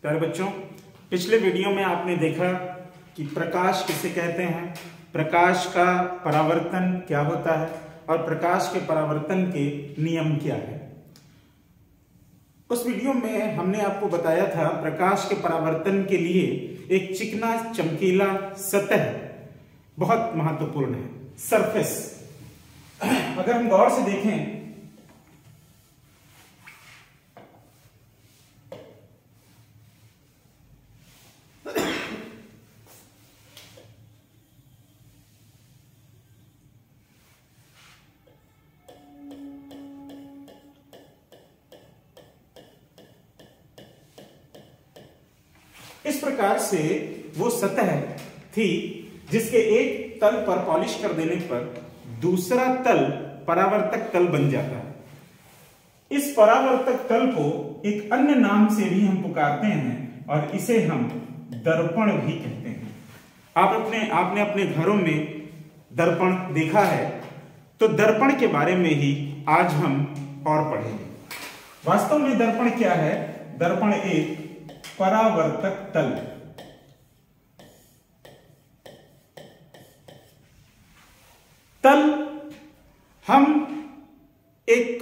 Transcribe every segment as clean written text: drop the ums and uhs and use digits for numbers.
प्यारे बच्चों, पिछले वीडियो में आपने देखा कि प्रकाश किसे कहते हैं, प्रकाश का परावर्तन क्या होता है और प्रकाश के परावर्तन के नियम क्या है। उस वीडियो में हमने आपको बताया था प्रकाश के परावर्तन के लिए एक चिकना चमकीला सतह बहुत महत्वपूर्ण है, सरफेस। अगर हम गौर से देखें इस प्रकार से वो सतह थी जिसके एक तल पर पॉलिश कर देने पर दूसरा तल परावर्तक तल बन जाता है। इस परावर्तक तल को एक अन्य नाम से भी हम पुकारते हैं और इसे हम दर्पण भी कहते हैं। आपने अपने घरों में दर्पण देखा है, तो दर्पण के बारे में ही आज हम और पढ़ेंगे। वास्तव में दर्पण क्या है? दर्पण एक परावर्तक तल। तल हम एक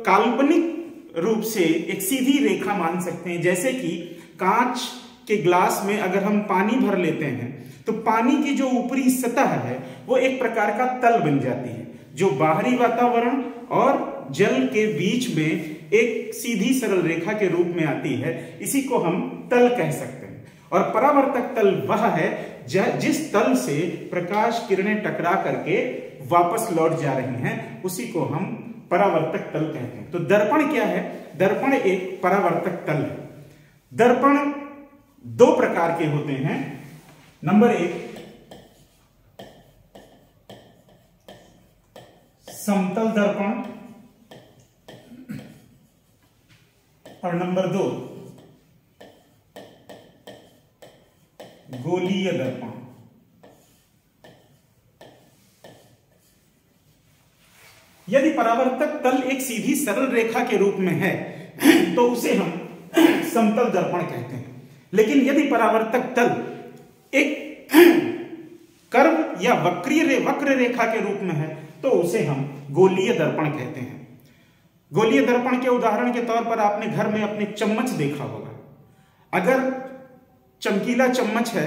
काल्पनिक रूप से एक सीधी रेखा मान सकते हैं। जैसे कि कांच के ग्लास में अगर हम पानी भर लेते हैं तो पानी की जो ऊपरी सतह है वो एक प्रकार का तल बन जाती है, जो बाहरी वातावरण और जल के बीच में एक सीधी सरल रेखा के रूप में आती है। इसी को हम तल कह सकते हैं। और परावर्तक तल वह है जिस तल से प्रकाश किरणें टकरा करके वापस लौट जा रही हैं, उसी को हम परावर्तक तल कहते हैं। तो दर्पण क्या है? दर्पण एक परावर्तक तल है। दर्पण दो प्रकार के होते हैं। नंबर एक, समतल दर्पण, और नंबर दो, गोलीय दर्पण। यदि परावर्तक तल एक सीधी सरल रेखा के रूप में है तो उसे हम समतल दर्पण कहते हैं। लेकिन यदि परावर्तक तल एक कर्व या वक्र रेखा के रूप में है तो उसे हम गोलीय दर्पण कहते हैं। गोलीय दर्पण के उदाहरण के तौर पर आपने घर में अपने चम्मच देखा होगा। अगर चमकीला चम्मच है,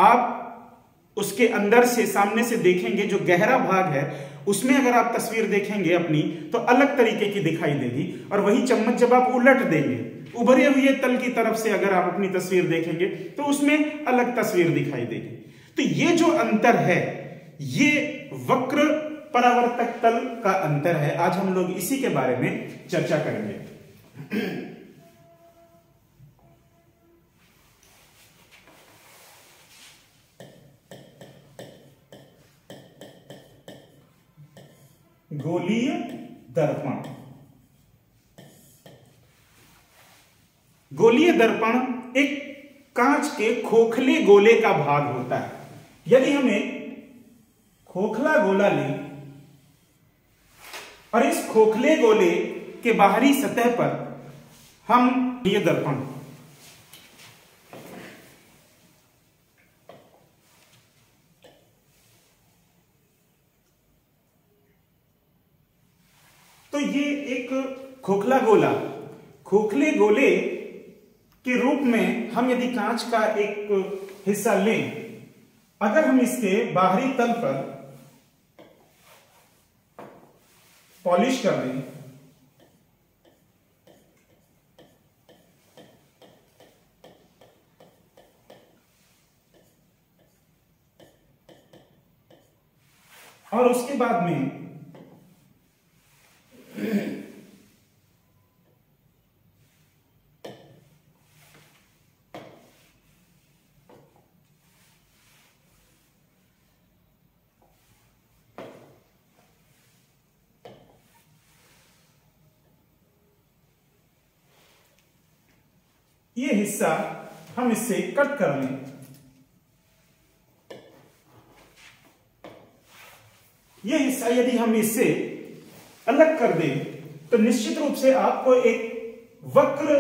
आप उसके अंदर से सामने से देखेंगे, जो गहरा भाग है उसमें अगर आप तस्वीर देखेंगे अपनी, तो अलग तरीके की दिखाई देगी। और वही चम्मच जब आप उलट देंगे, उभरे हुए तल की तरफ से अगर आप अपनी तस्वीर देखेंगे तो उसमें अलग तस्वीर दिखाई देगी। तो ये जो अंतर है, ये वक्र परावर्तक तल का अंतर है। आज हम लोग इसी के बारे में चर्चा करेंगे। गोलीय दर्पण। गोलीय दर्पण एक कांच के खोखले गोले का भाग होता है। यदि हम एक खोखला गोला लें और इस खोखले गोले के बाहरी सतह पर हम ये दर्पण, तो ये एक खोखला गोला, खोखले गोले के रूप में हम यदि कांच का एक हिस्सा लें, अगर हम इसके बाहरी तल पर पॉलिश कर दें और उसके बाद में ये हिस्सा हम इससे कट कर लें, ये हिस्सा यदि हम इससे अलग कर दें तो निश्चित रूप से आपको एक वक्र